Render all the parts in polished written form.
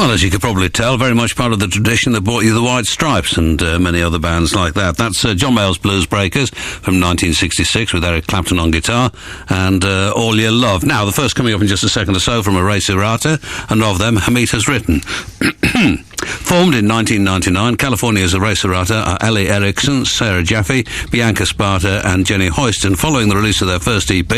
Well, as you could probably tell, very much part of the tradition that brought you the White Stripes and many other bands like that. That's John Mayall's Blues Breakers from 1966 with Eric Clapton on guitar and All Your Love. Now, the first coming up in just a second or so from Erase Errata, and of them, Hamid has written. Formed in 1999, California's Erase Errata are Ellie Erickson, Sarah Jaffe, Bianca Sparta and Jenny Hoyston. Following the release of their first EP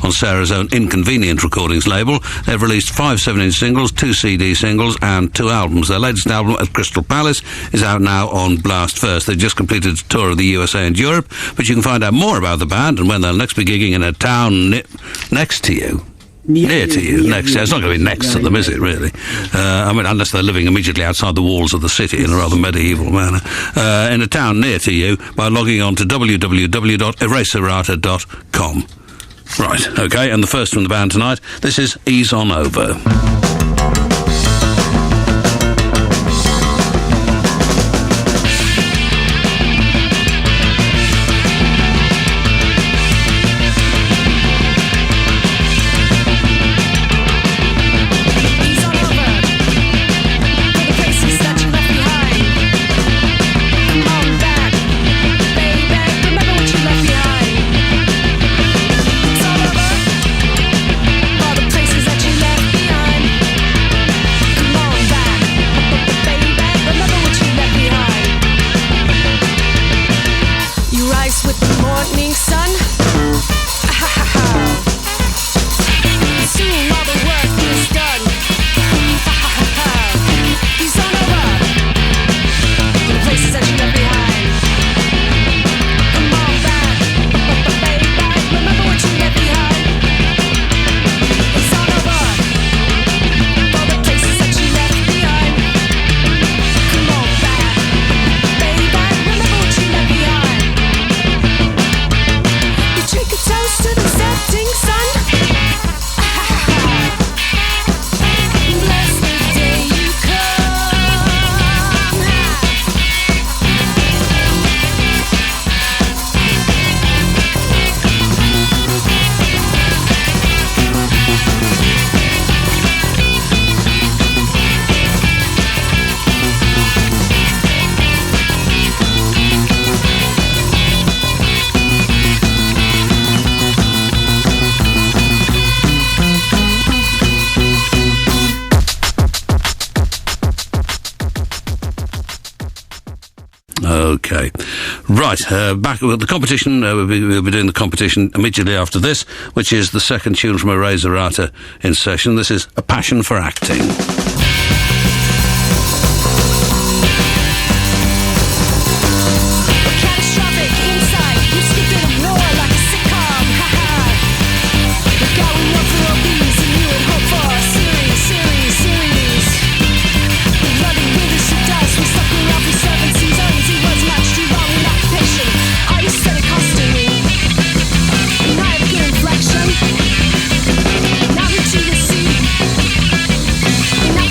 on Sarah's own Inconvenient Recordings label, they've released 5 7-inch singles, 2 CD singles and 2 albums. Their latest album, At Crystal Palace, is out now on Blast First. They've just completed a tour of the USA and Europe, but you can find out more about the band and when they'll next be gigging in a town next to you. Near to you, next. It's not going to be next to them, is it, really? I mean, unless they're living immediately outside the walls of the city in a rather medieval manner. In a town near to you by logging on to www.eraseerrata.com. Right, okay, and the first from the band tonight, this is Ease On Over. Okay. Right, back with the competition. We'll be doing the competition immediately after this, which is the second tune from Erase Errata in session. This is A Passion for Acting. Now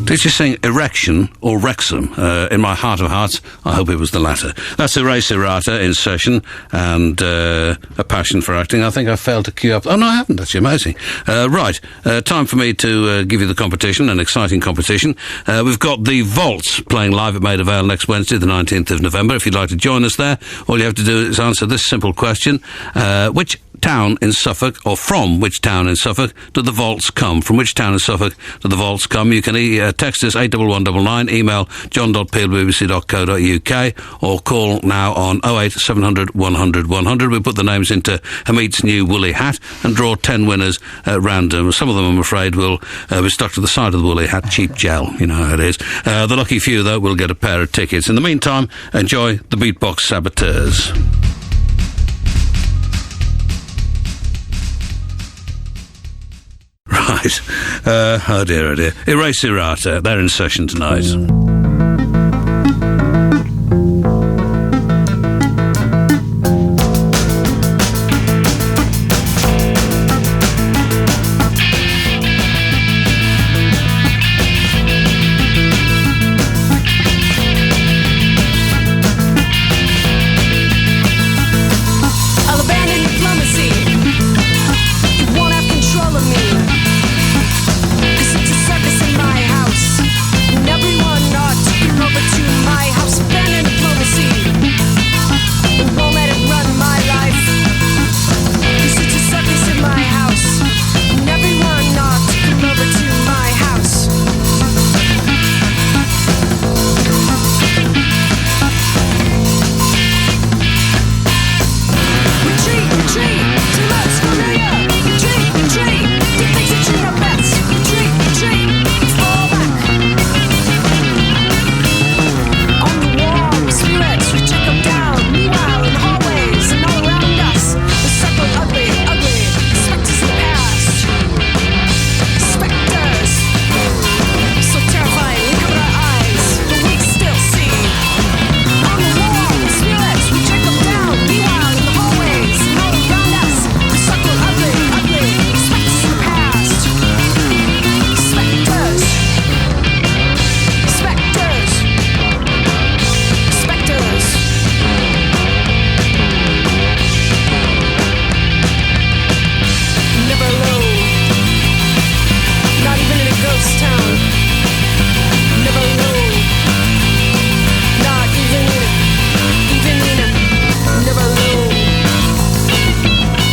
Did you sing Erection or Wrexham? In my heart of hearts, I hope it was the latter. That's Erase Errata in session, and a passion for acting. I think I failed to queue up. Oh, no, I haven't. That's amazing. Right, time for me to give you the competition, an exciting competition. We've got the Vaults playing live at Maida Vale next Wednesday, the 19th of November. If you'd like to join us there, all you have to do is answer this simple question. Which town in Suffolk, or from which town in Suffolk, do the Vaults come? From which town in Suffolk do the Vaults come? You can text us 81199, email john.peel@bbc.co.uk, or call now on 08 700 100 100. We put the names into Hamit's new woolly hat and draw 10 winners at random. Some of them, I'm afraid, will be stuck to the side of the woolly hat. Cheap gel, you know how it is. The lucky few, though, will get a pair of tickets. In the meantime, enjoy the Beatbox Saboteurs. Right. Oh dear, oh dear. Erase Errata. They're in session tonight. I'll abandon diplomacy. You won't have control of me. 'Cause it's a circus in my house, and everyone ought to come over to my house. Abandon diplomacy, and won't let it run my life. 'Cause it's a circus in my house, and everyone ought to come over to my house. Retreat, retreat, too much familiar. Retreat, retreat, do things that you know best. Retreat, retreat, fall back. On the wall, spirits, we check them down. Meanwhile, in hallways and all around us, the circle ugly, ugly, specters of the past. Specters, so terrifying, we cover our eyes, but we still see. On the wall, spirits, we check them down. Meanwhile, in the hallways and all around us, the circle ugly, ugly, specters of the past. Specters, specters, specters. Never alone, not even in a ghost town. Never alone, not even in a, never alone,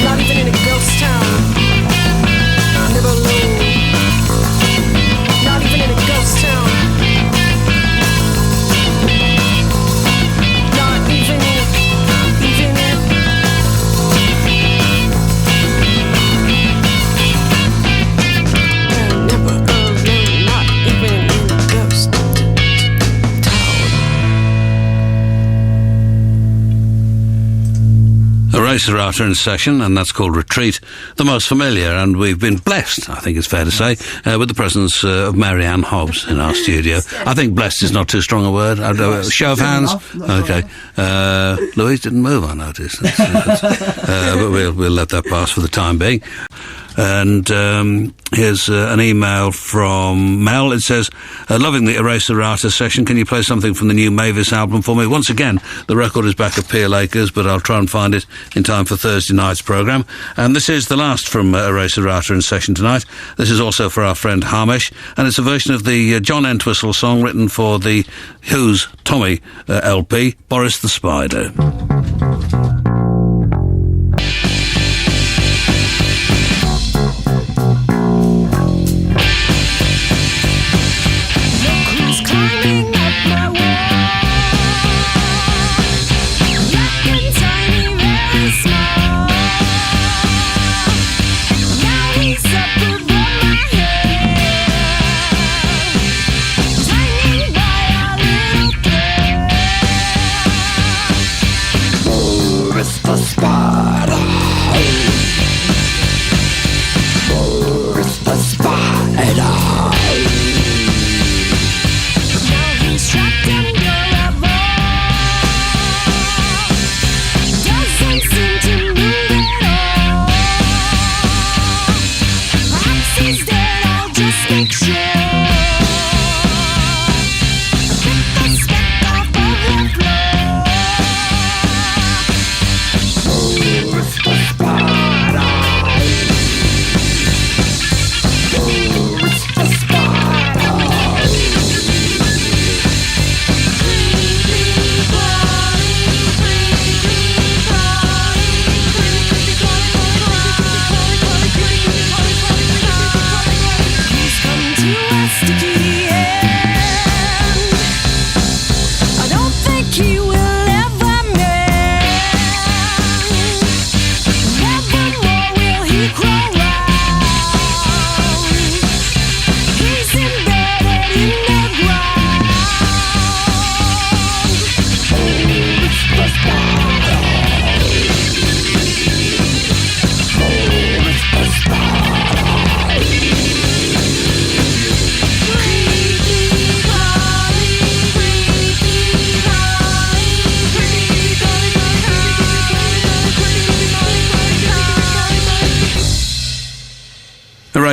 not even in a ghost town. Never alone, not even in a ghost town. Not even in a, never alone, not even in a ghost town. Erase Errata in session, and that's called Retreat, the most familiar, and we've been blessed, I think it's fair to say, with the presence of Mary Ann Hobbs in our studio. I think blessed is not too strong a word. Show of hands? Okay. Louise didn't move, I noticed. But we'll let that pass for the time being. And here's an email from Mel. It says, loving the Erase Errata session. Can you play something from the new Mavis album for me? Once again, the record is back at Peel Acres, but I'll try and find it in time for Thursday night's programme. And this is the last from Erase Errata in session tonight. This is also for our friend Hamish, and it's a version of the John Entwistle song written for the Who's Tommy LP, Boris the Spider. Look who's climbing up my wall. Young and tiny, very small. Now he's up above my head, hanging by a little thread. Boris the Spider. Boris the Spider. Now he's trapped under a ball. Doesn't seem to move at all. Perhaps he's dead, I'll just make sure.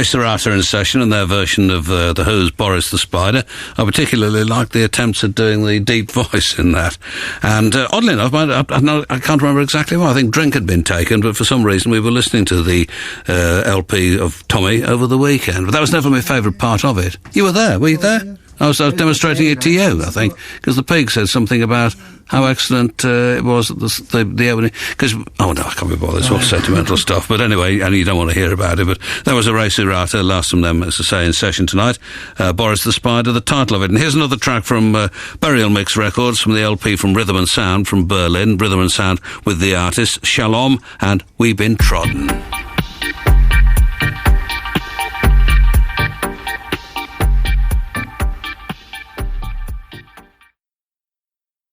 Erase Errata in session and their version of The Who's Boris the Spider. I particularly liked the attempts at doing the deep voice in that. And oddly enough, I can't remember exactly why. I think drink had been taken, but for some reason we were listening to the LP of Tommy over the weekend. But that was never my favourite part of it. You were there, were you there? Yeah. I was demonstrating it to you, I think, because the pig said something about how excellent it was, the opening. Because, oh no, I can't be bothered, it's all sentimental stuff. But anyway, and you don't want to hear about it, but that was Erase Errata, last from them, as I say, in session tonight. Boris the Spider, the title of it. And here's another track from Burial Mix Records, from the LP from Rhythm and Sound from Berlin, Rhythm and Sound with the artist Shalom and We Been Trodden.